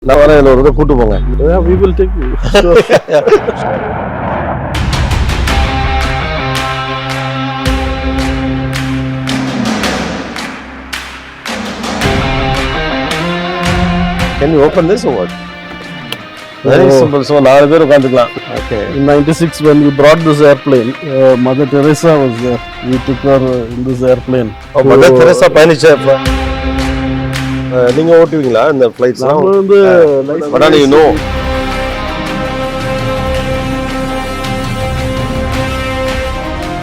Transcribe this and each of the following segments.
நான் வரேன், என்ன ஒரு கூட்டு போங்க. Yeah, we will take you. Sure. Can you open this or what? Very simple. So, 4 பேர் உட்காந்துக்கலாம். Okay. In 96, when we brought this airplane, Mother Teresa was there. We took her in this airplane. Oh, Mother Teresa பயணிச்ச நீங்க ஓட்டுவீங்களா இந்த ஃளைட்ஸ்? நம்ம வந்து what do you know?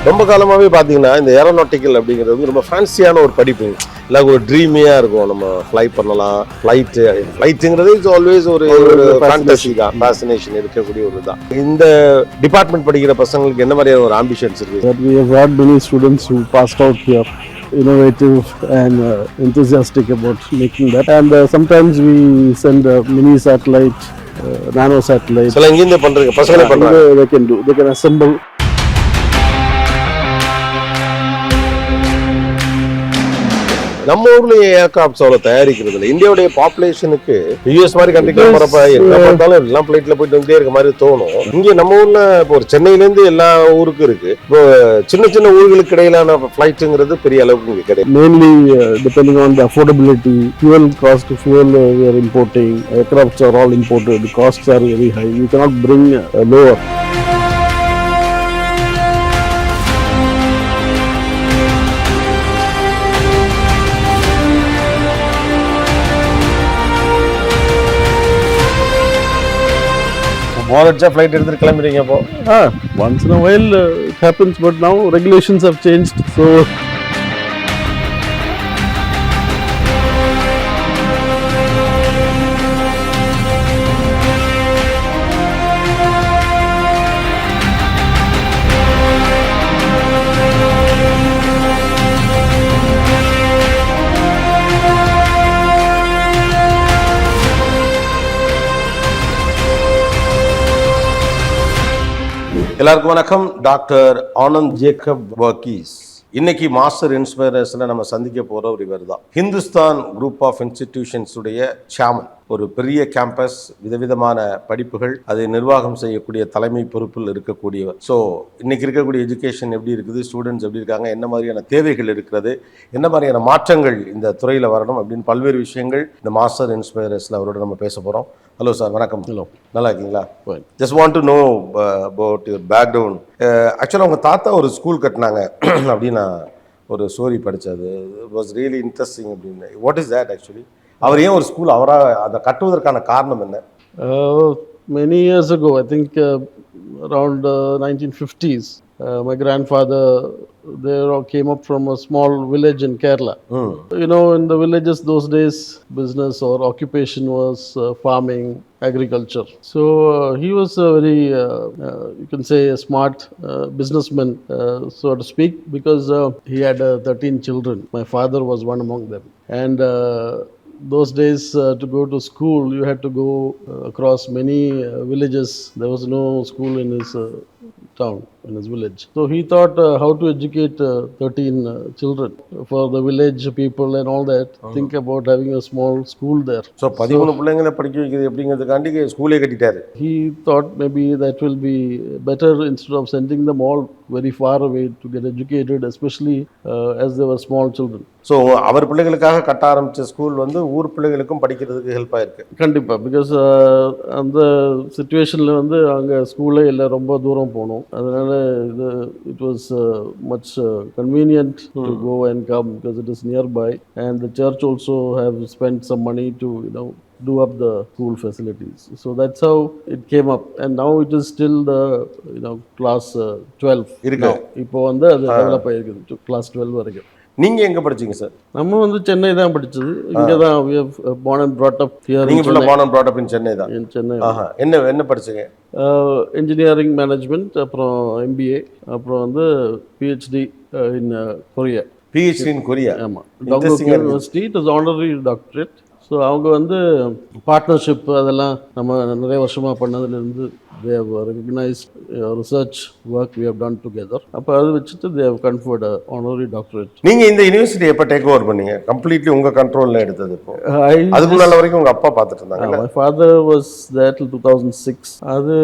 ரொம்ப காலமாகவே பார்த்தீங்கன்னா இந்த ஏரோநாட்டிக்கல் அப்படிங்கிறது ரொம்ப ஃபேன்சியான ஒரு படிப்பு, இல்லை ஒரு ட்ரீமியாக இருக்கும். நம்ம ஃப்ளை பண்ணலாம், ஃப்ளைட்டுங்கிறது இட்ஸ் ஆல்வேஸ் ஒரு ஃபேண்டசி தான், ஃபேசினேஷன் இருக்கக்கூடிய ஒரு தான். இந்த டிபார்ட்மெண்ட் படிக்கிற பசங்களுக்கு என்ன மாதிரியான ஒரு ஆம்பிஷன்ஸ் இருக்குது? We have got many students who passed out here, innovative and enthusiastic about making that. And sometimes we send a mini satellite, nano satellite. சில இங்கிருந்தே பண்ணுறீங்க, பசங்களே பண்ணுறாங்க. They can assemble. நம்ம ஊர்லயே ஏர்கிராஃப்ட்ஸ் அவ்வளோ தயாரிக்கிறது இல்லை. இந்தியாவுடைய பாப்புலேஷனுக்கு யூஎஸ் மாதிரி கண்ட்ரிக்கெல்லாம் போறப்ப என்ன பார்த்தாலும் எல்லாம் ஃபிளைட்ல போயிட்டு வந்துட்டே இருக்க மாதிரி தோணும். இங்கே நம்ம ஊர்ல இப்போ ஒரு சென்னையிலேருந்து எல்லா ஊருக்கும் இருக்கு. இப்போ சின்ன சின்ன ஊர்களுக்கு இடையிலான ஃபிளைட்டுங்கிறது பெரிய அளவுக்கு இங்கே கிடையாது. Mainly depending on the affordability, fuel cost, fuel we are importing, aircrafts are all imported, the costs are very high. You cannot bring lower. மோதச்சா ஃப்ளைட் எடுத்துட்டு கிளம்புறீங்க அப்போ? Once in a while it happens, but now regulations have changed, so எல்லாருக்கும் வணக்கம். Doctor Anand Jacob Varghese. இன்னைக்கு master இன்ஸ்பைரர்ஸ்ல நம்ம சந்திக்க போற ஒரு இவர் தான். ஹிந்துஸ்தான் குரூப் ஆஃப் இன்ஸ்டிடியூஷன்ஸ் உடைய சேர்மன். ஒரு பெரிய கேம்பஸ், விதவிதமான படிப்புகள், அதை நிர்வாகம் செய்யக்கூடிய தலைமை பொறுப்பில் இருக்கக்கூடியவர். ஸோ இன்னைக்கு இருக்கக்கூடிய எஜுகேஷன் எப்படி இருக்குது, ஸ்டூடெண்ட்ஸ் எப்படி இருக்காங்க, என்ன மாதிரியான தேவைகள் இருக்கிறது, என்ன மாதிரியான மாற்றங்கள் இந்த துறையில் வரணும் அப்படின்னு பல்வேறு விஷயங்கள் இந்த மாஸ்டர் இன்ஸ்பைரர்ஸில் அவரோட நம்ம பேச போகிறோம். ஹலோ சார், வணக்கம். hello. நல்லா இருக்கீங்களா? Just want to know about your background. ஆக்சுவலாக உங்கள் தாத்தா ஒரு ஸ்கூல் கட்டினாங்க அப்படின்னு நான் ஒரு ஸ்டோரி படித்தது. இட் வாஸ் ரியலி இன்ட்ரெஸ்டிங் அப்படின்னு. What is that actually? அவர் ஏன் ஒரு ஸ்கூல் அவராக அதை கட்டுவதற்கான காரணம் என்ன? Many years ago, I think around 1950s, my grandfather, they all came up from a small village in Kerala. You know, in the villages those days, business or occupation was farming, agriculture. So he was a very, you can say, a smart businessman, so to speak, because he had 13 children. My father was one among them. And those days, to go to school, you had to go across many villages. There was no school in his town, in his village. So he thought how to educate 13 children for the village people and all that. Think about having a small school there. So 13 பிள்ளைங்களை படிக்க வைக்கிறது எப்படிங்கிறதுக்காண்டி ஸ்கூலே கட்டிட்டாரு. He thought maybe that will be better instead of sending them all very far away to get educated, especially as they were small children. So அவர் பிள்ளைகளுக்காக கட்ட ஆரம்பித்த school வந்து ஊர் பிள்ளைகளுக்கும் படிக்கிறதுக்கு ஹெல்ப்பாக இருக்குது. கண்டிப்பாக, பிகாஸ் அந்த சுச்சுவேஷனில் வந்து அங்கே ஸ்கூலே இல்லை, ரொம்ப தூரம் போகணும். அதனால் இது it was much convenient to go and come because it is nearby. And the church also have spend some money to do up the school facilities. So that's how it came up, and now it is still the class 12 இருக்கு. இப்போ வந்து அது develop ஆகிருக்குது class 12 வரைக்கும். நீங்கள் எங்கே படிச்சீங்க sir? நம்ம வந்து சென்னை தான் படித்தது. இங்கே தான் we have born and brought up here. நீங்கள் ஃபுல்லாக born and brought up in Chennai தான்? in சென்னை. என்ன படிச்சீங்க? இன்ஜினியரிங் மேனேஜ்மெண்ட், அப்புறம் MBA, அப்புறம் வந்து PhD in Korea. PhD in Korea? ஆமாம், doctor university. It is honorary doctorate. So அவங்க வந்து பார்ட்னர்ஷிப் அதெல்லாம் நம்ம நிறைய வருஷமாக பண்ணதுலேருந்து they have recognized research work we have done together. அப்போ அதை வச்சுட்டு they have conferred a honorary doctorate. நீங்க இந்த யூனிவர்சிட்டி எப்ப டேக் ஓவர் பண்ணீங்க? கம்ப்ளீட்லி உங்க கண்ட்ரோல்ல எடுத்தது இப்போ. I அதுக்கு just முன்னால வரைக்கும் உங்க அப்பா பார்த்துட்டு இருந்தாங்கல்ல? my father was there till 2006. அது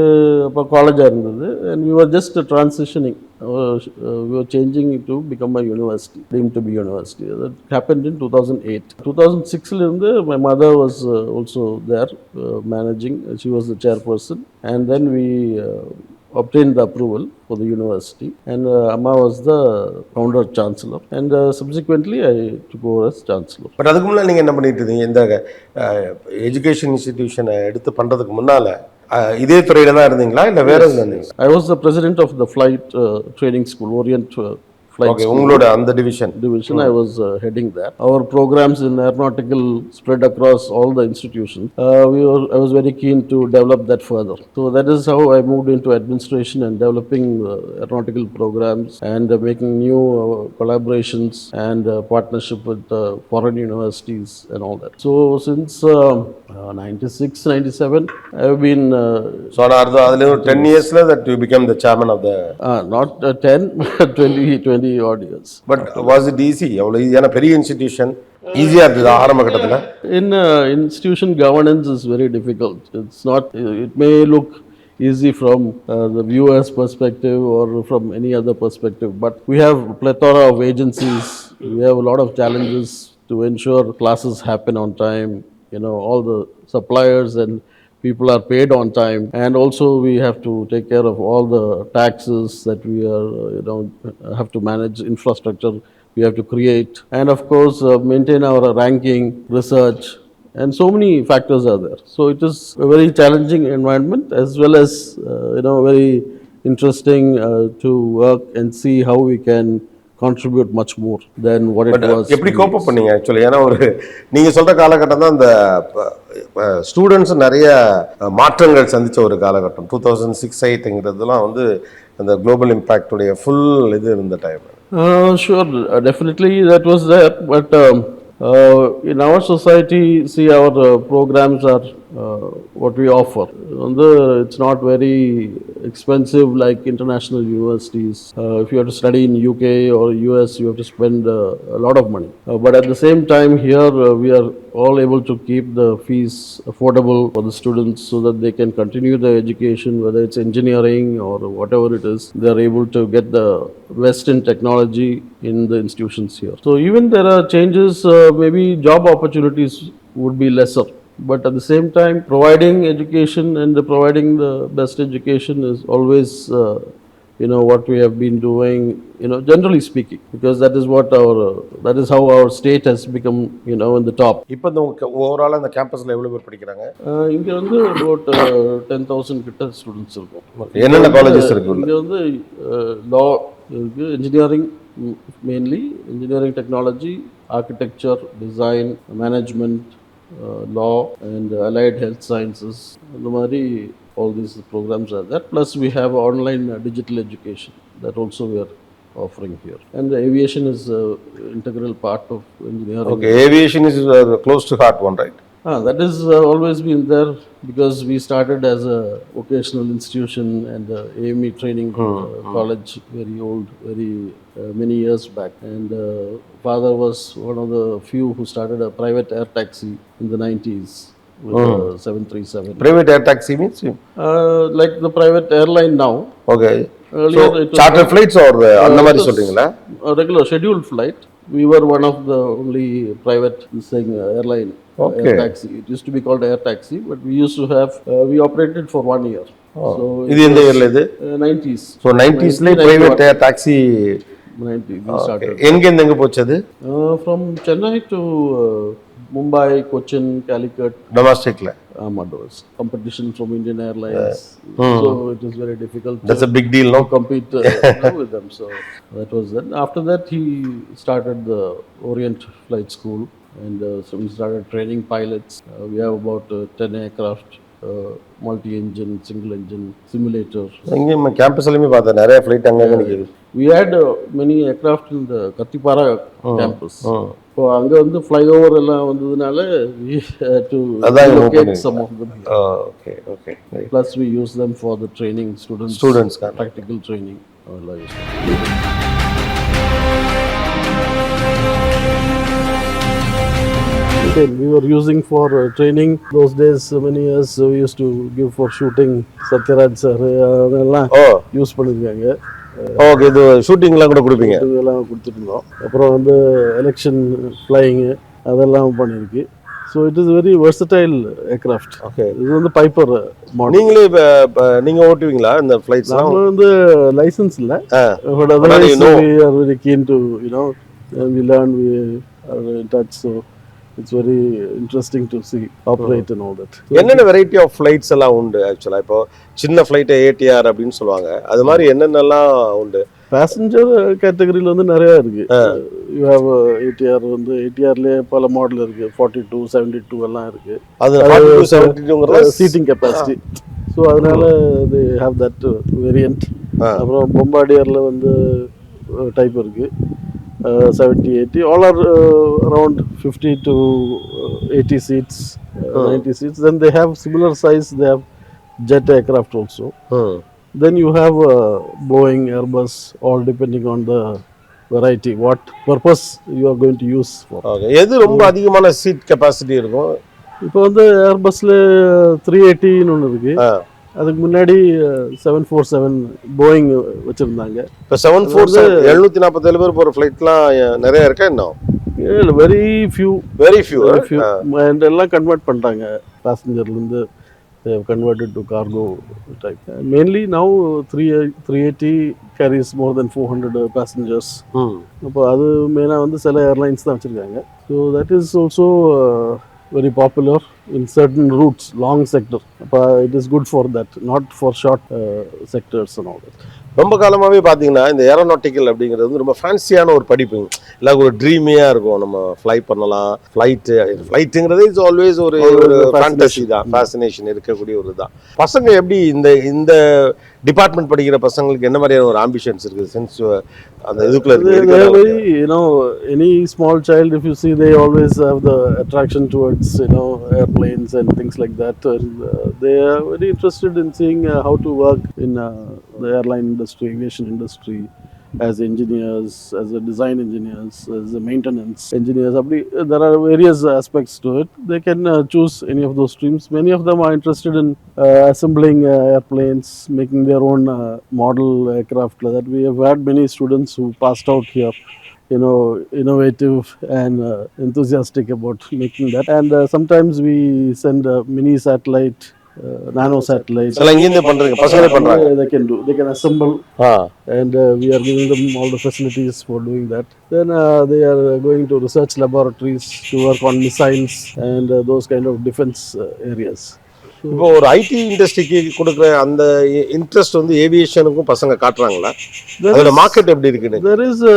அப்போ காலேஜாக இருந்தது, and we were just transitioning. We were changing it to become a university, deemed to be university. That happened in 2008. 2006 இருந்து my mother was also there managing. She was the chairperson, and then we obtained the approval for the university, and Amma was the founder chancellor, and subsequently I took over as chancellor. But அதுக்கு முன்னால நீங்க என்ன பண்ணிட்டு இருந்தீங்க? இந்த education இன்ஸ்டிடியூஷனை எடுத்து பண்றதுக்கு முன்னால இதே துறையில தான் இருந்தீங்களா இல்ல வேற எதுல இருந்தீங்களா? I was the president of the flight training school, Orient flight okay, school உங்களோட அந்த division. I was heading that. Our programs in aeronautical spread across all the institutions. I was very keen to develop that further. So that is how I moved into administration and developing aeronautical programs and making new collaborations and partnership with foreign universities and all that. So since 96, 97, I have been So அதுல ஒரு 10 yearsல that you became the chairman of the not 10, 20 odd years. But was it easy? எவ்வளவு ஈஸியான பெரிய institution ஈஸியா இருந்தது ஆரம்ப கட்டத்துல? In institution governance is very difficult. It's not, it may look easy from the viewer's perspective or from any other perspective, but we have a plethora of agencies. We have a lot of challenges to ensure classes happen on time. You know, all the suppliers and people are paid on time, and also we have to take care of all the taxes that we are, have to manage, infrastructure we have to create, and of course maintain our ranking, research, and so many factors are there. So it is a very challenging environment, as well as very interesting to work and see how we can contribute much more than what it was. எப்படி கோப் அப் பண்ணீங்க actually? ஏன்னா நீங்க சொல்ற காலகட்டம் தான் இந்த students நிறைய மாற்றங்கள் சந்திச்ச ஒரு காலகட்டம். 2006 8ங்கிறதுலாம் அந்த குளோபல் இம்பாக்டுடைய ஃபுல் இது இருந்த time. Sure, definitely that was there, but in our society, see, our programs are what we offer. It's not very expensive like international universities. If you have to study in UK or US, you have to spend a lot of money. But at the same time, here we are all able to keep the fees affordable for the students so that they can continue their education, whether it's engineering or whatever it is. They are able to get the best in technology in the institutions here. So even there are changes, maybe job opportunities would be lesser. But at the same time, providing education and providing the best education is always, what we have been doing, generally speaking, because that is how our state has become, in the top. இப்போ இந்த overall அந்த கேம்பஸ்ல எவ்வளவு பேர் படிக்கிறாங்க? இங்க about 10,000 கிட்ட students இருக்கும். என்னென்ன காலேஜஸ் இருக்கு? இங்க law இருக்கு, engineering, mainly engineering, technology, architecture, design, management, law, and allied health sciences. The மாதிரி all these programs are there. Plus we have online digital education that also we are offering here. And the aviation is an integral part of engineering. Okay, aviation is close to heart one, right? That has always been there, because we started as a vocational institution and AME training college, very old, very many years back. And father was one of the few who started a private air taxi in the 90s with 737. Private air taxi means? Like the private airline now. Okay. Earlier So charter flights or அந்த மாதிரி சொல்றீங்களா? Regular scheduled flight. We were one of the only private airline. Okay. Air taxi. It used to be called air taxi, but we used to have, we operated for 1 year. So இது எந்த இயர்ல இது? 90s. So 90sல private air taxi 90 we started. எங்க போச்சு அது? From Chennai to Mumbai, Cochin, Calicut. Domesticல? There competition from Indian Airlines. So it was very difficult. That's a big deal, no? To compete with them. So that was that. After that, he started the Orient Flight School, and so we started training pilots. We have about 10 aircraft multi-engine, single-engine, simulator. எங்கேயும் கேம்பஸ்லையுமே பார்த்தேன் நிறைய flight அங்கங்கே நிற்கிது. We had many aircraft in the Kattipara campus. இப்போ அங்கே வந்து flyover எல்லாம் வந்ததுனால we had to relocate some of them here. Okay okay. Plus we use them for the training, students practical training. We were using for training those days. Many years we used to give for shooting. Satyaraj sir அதெல்லாம் use பண்ணிருக்காங்க. Okay, இது ஷூட்டிங்லாம் கூட கொடுப்பீங்க? இதெல்லாம் கொடுத்துட்டு இருந்தோம். அப்புறம் வந்து எலெக்ஷன் ஃப்ளையிங்கு அதெல்லாம் பண்ணியிருக்கு. So it is very versatile aircraft. Okay, இது வந்து பைப்பர் மாடல். நீங்களே நீங்கள் ஓட்டுவீங்களா இந்த ஃப்ளைட்ஸ்? நம்ம வந்து லைசன்ஸ் இல்லை, but otherwise we are very keen to, you know, we learn, we are in touch, so it's very interesting to see operate and all that. என்னென்ன variety of flights எல்லாம் உண்டு ஆக்சுவலா? இப்போ சின்ன ஃப்ளைட்டை ஏடிஆர் அப்படின்னு சொல்லுவாங்க, அது மாதிரி என்னென்னலாம் உண்டு? பேசஞ்சர் கேட்டகரியில் வந்து நிறையா இருக்கு. யூ ஹேவ் ஏடிஆர், வந்து ஏடிஆர்லேயே பல மாடல் இருக்கு. 42, 72 எல்லாம் இருக்கு. அது 42, 72 சீட்டிங் கெப்பாசிட்டி. ஸோ அதனால தே ஹேவ் தட் வேரியன்ட். அப்புறம் பொம்பார்டியரில் வந்து டைப் இருக்கு. 70, 80, all are around 50 to 80 seats, 90 seats. Then they have similar size, they have jet aircraft also. Then you have Boeing, Airbus, all depending on the variety, what purpose you are going to use for. Okay, எது ரொம்ப அதிகமான seat capacity இருக்கும்? இப்போ வந்து ஏர்பஸ்ல 380 ஒன்று இருக்கு. அதுக்கு முன்னாடி 747 போயிங் வச்சிருந்தாங்க. இப்போ 747 747 பேர் போகிற ஃப்ளைட்லாம் நிறைய இருக்கா இன்னும்? வெரி ஃபியூ அண்ட் எல்லாம் கன்வெர்ட் பண்ணிட்டாங்க. பேசஞ்சர்லேருந்து they have converted to cargo type. Mainly now 380 carries more than 400 passengers. அப்போ அது மெயினாக வந்து சில ஏர்லைன்ஸ் தான் வச்சுருக்காங்க. So that is also very popular in certain routes, long sector. It is good for that, not for short sectors and all that. ரொம்ப காலமாகவே பார்த்தீங்கன்னா இந்த ஏரோநாட்டிக்கல் அப்படிங்கிறது வந்து ரொம்ப ஃபேன்சியான ஒரு படிப்பு. இல்லை ஒரு ட்ரீமியாக இருக்கும், நம்ம ஃப்ளை பண்ணலாம். ஃப்ளைட்டுங்கிறது இட்ஸ் ஆல்வேஸ் ஒரு ஃபேண்டசி தான், ஃபேசினேஷன் இருக்கக்கூடிய ஒரு தான். பசங்க எப்படி இந்த டிபார்ட்மெண்ட் படிக்கிற பசங்களுக்கு என்ன மாதிரியான ஒரு ஆம்பிஷன்ஸ் இருக்குது? சென்ஸ் அந்த இதுக்குள்ள இருக்கு. You know, any small child, if you see, they always have the attraction towards, you know, airplanes and things like that. And they are very interested in seeing how to work in the airline industry, aviation industry, as engineers, as a design engineers, as a maintenance engineers. There are various aspects to it. They can choose any of those streams. Many of them are interested in assembling airplanes, making their own model aircraft. That we have had many students who passed out here, you know, innovative and enthusiastic about making that. And sometimes we send a mini satellite, nano satellites. They can do. They can assemble, and we are giving them all the facilities for doing that. Then they are going to research laboratories to work on missiles and those kind of defense areas. இப்போ ஒரு ID இண்டஸ்ட்ரிக்கு கொடுக்குற அந்த interest வந்து ஏவியேஷனுக்கும் பசங்க காட்டுறாங்களா? அதோட market எப்படி இருக்குன்னு? There is a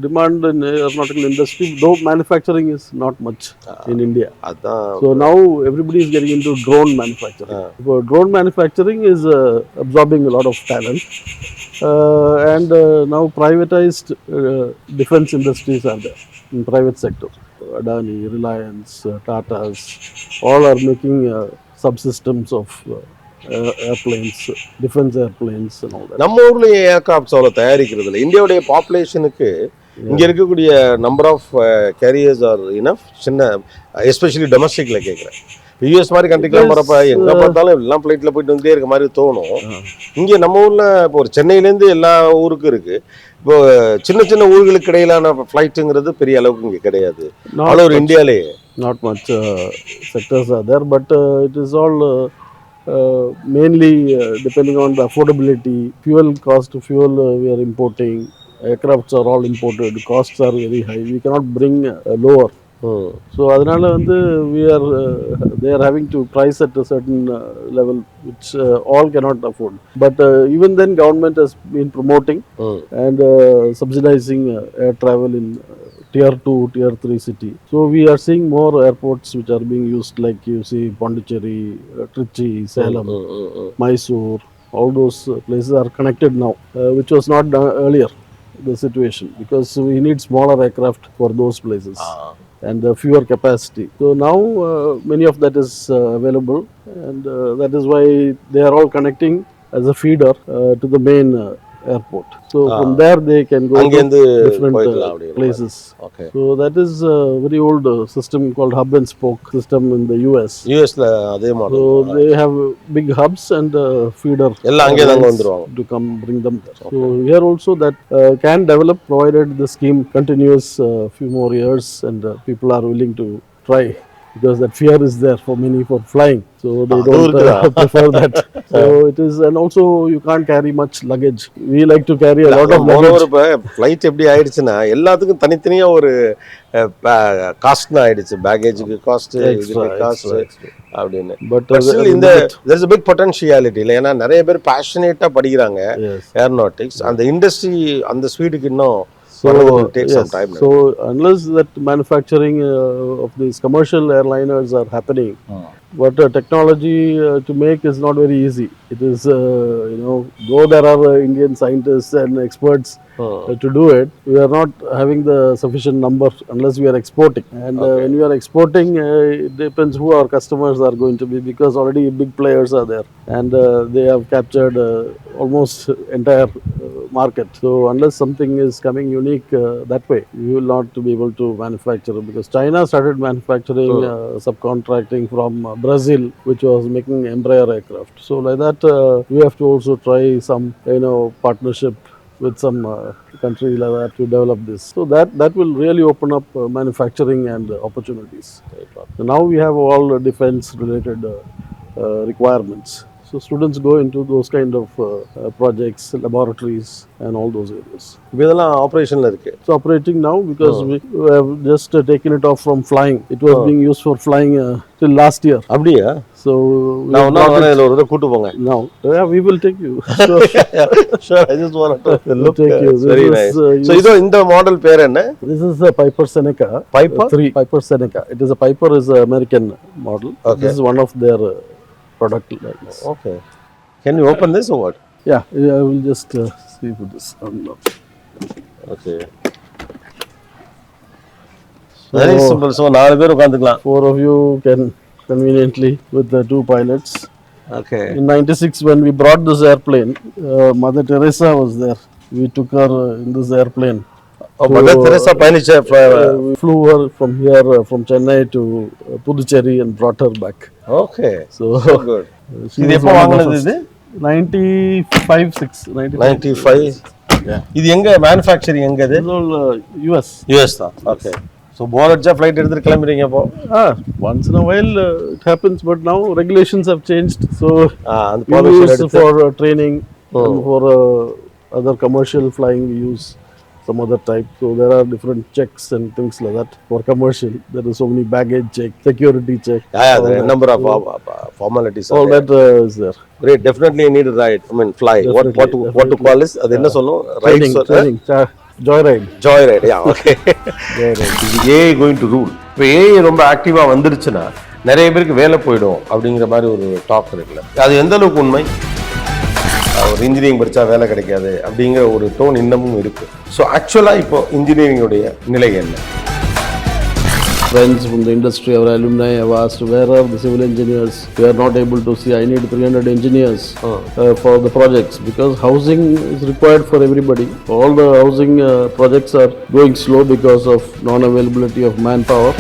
demand in aeronautical industry, though manufacturing is not much in India. So now everybody is getting into drone manufacturing. So drone manufacturing is absorbing a lot of talent, and now privatized defense industries are there in private sector. Adani, Reliance, Tatas, all are making subsystems of airplanes, defense airplanes and all that. நம்ம ஊர்ல aircrafts அவ்வளோ தயாரிக்கிறது இல்லை. இந்தியாவுடைய பாப்புலேஷனுக்கு இங்கே இருக்கக்கூடிய number of carriers are enough. சின்ன எஸ்பெஷலி டொமஸ்டிக்ல கேட்குறேன். யூஎஸ் மாதிரி கண்ட்ரிக்கெலாம் போகிறப்ப எங்கே பார்த்தாலும் எல்லாம் ஃப்ளைட்டில் போயிட்டு வந்துட்டே இருக்க மாதிரி தோணும். இங்கே நம்ம ஊரில் இப்போ ஒரு சென்னையிலேருந்து எல்லா ஊருக்கும் இருக்குது. இப்போ சின்ன சின்ன ஊர்களுக்கு இடையிலான ஃப்ளைட்டுங்கிறது பெரிய அளவுக்கு இங்கே கிடையாது. ஆல் ஓவர் இந்தியாவிலேயே not much sectors are there, but it is all mainly depending on the affordability. Fuel cost, we are importing. Aircrafts are all imported. Costs are very high. We cannot bring lower. So அதனால வந்து they are having to price at a certain level which all cannot afford. But even then government has been promoting and subsidizing air travel in tier 2, tier 3 city. So we are seeing more airports which are being used, like you see Pondicherry, Trichy, Salem, Mysore. All those places are connected now, which was not done earlier, the situation, because we need smaller aircraft for those places and fewer capacity. So now many of that is available, and that is why they are all connecting as a feeder to the main airport. So from there they can go to அங்கேருந்து different போய்க்கலாம் அப்படிங்கிற மாதிரி. places. Okay. So that is a very old system called hub and spoke system in the US. யூஎஸ்ல அதே model. So they have big hubs and feeder எல்லாம் அங்கே தாங்க lines வந்துருவாங்க. to come bring them there. So here also that can develop, provided the scheme continues few more years and people are willing to try, because that fear is there for many for flying, so they don't prefer that. So it is, and also you can't carry much luggage. We like to carry a lot of luggage. இப்போ flight எப்படி ஆயிடுச்சுன்னா எல்லாத்துக்கும் தனித்தனியா ஒரு காஸ்ட்னு ஆயிடுச்சு. பேகேஜுக்கு cost, இதுக்கு cost அப்படின்னு. But இந்த there's a big potentiality இல்லை, ஏன்னா நிறைய பேர் பேஷனேட்டா படிக்கிறாங்க ஏரோநாட்டிக்ஸ். அந்த இண்டஸ்ட்ரி அந்த ஸ்பீடுக்கு இன்னும் So unless that manufacturing of these commercial airliners are happening, but technology to make is not very easy. It is, though there are Indian scientists and experts to do it, we are not having the sufficient number unless we are exporting. And when we are exporting, it depends who our customers are going to be, because already big players are there and they have captured almost entire market. So unless something is coming unique that way, we will not be able to manufacture, because China started manufacturing subcontracting from Brazil, which was making Embraer aircraft. So like that, we have to also try some partnership with some country like that to develop this. So that will really open up manufacturing and opportunities. So now we have all defense related requirements. So students go into those kind of projects, laboratories and all those areas. இதெல்லாம் ஆபரேஷன்ல இருக்கு. It's operating now because we have just taken it off from flying. It was being used for flying till last year. அப்படியா? So now இதுல ஒரு கூட்டி போங்க. Now we will take you. Sure, I just want to look. Take you. Very nice. So இந்த model பேர் என்ன? This is a Piper Seneca. Piper Seneca. It is a Piper is an American model. Okay. This is one of their product lines. Okay. Can you open this or what? Yeah, I will just see with this. Okay. Very simple. So 4 பேர் உட்கார்ந்துக்கலாம். 4 of you can conveniently with the 2 pilots. Okay. In 96 when we brought this airplane, Mother Teresa was there. We took her in this airplane. Mother Teresa பயணிச்ச we flew her from here from Chennai to Puducherry and brought her back. Okay. So good. இது எப்போ வாங்குனது இது? 95. Yeah. இது எங்க manufacturing எங்க இது? It's all US தான். Okay. So போர் அடிச்சா flight எடுத்து கிளம்பிறீங்க அப்போ? Once in a while it happens, but now regulations have changed. So and we use for training and for other commercial flying we use some other type. So there are different checks and things like that. For commercial, there is so many baggage check, security check. Yeah, there are a number of formalities. All that is there. Great, definitely need to ride. I mean, fly. What to call this? அது என்ன சொல்லும்? Training. Joyride. Yeah, okay. AI going to rule. இப்போ AI ரொம்ப ஆக்டிவா வந்துருச்சுன்னா நிறைய பேருக்கு வேலை போயிடும் அப்படிங்கிற மாதிரி ஒரு டாக் இருக்குல்ல, அது எந்த அளவுக்கு உண்மை? ஒரு இன்ஜினியரிங் படித்தா வேலை கிடைக்காது அப்படிங்கிற ஒரு டோன் இன்னமும் இருக்கு. ஸோ ஆக்சுவலாக இப்போ இன்ஜினியரிங்குடைய நிலை என்ன? Friends from the industry, our alumni have asked, where are the civil engineers? We are not able to see. I need 300 engineers for the projects, because housing is required for everybody. All the housing projects are going slow because of non-availability of manpower.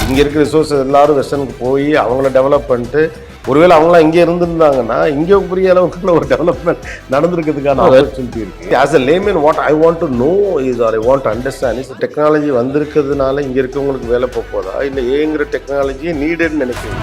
இங்கே இருக்கிற resources எல்லாரும் வெஸ்டர்னுக்கு போய் அவங்கள develop பண்ணிட்டு, ஒருவேளை அவங்களாம் இங்கே இருந்திருந்தாங்கன்னா இங்கே பெரிய அளவுக்குள்ள ஒரு டெவலப்மெண்ட் நடந்திருக்கிறதுக்கான ஆப்பர்ச்சுனிட்டி இருக்குது. As a layman what I want to know is, or I want to understand is, technology வந்திருக்கிறதுனால இங்கே இருக்கவங்களுக்கு வேலை போதா, இல்லை ஏங்கிற டெக்னாலஜியே நீடட்னு நினைக்கிறீங்க?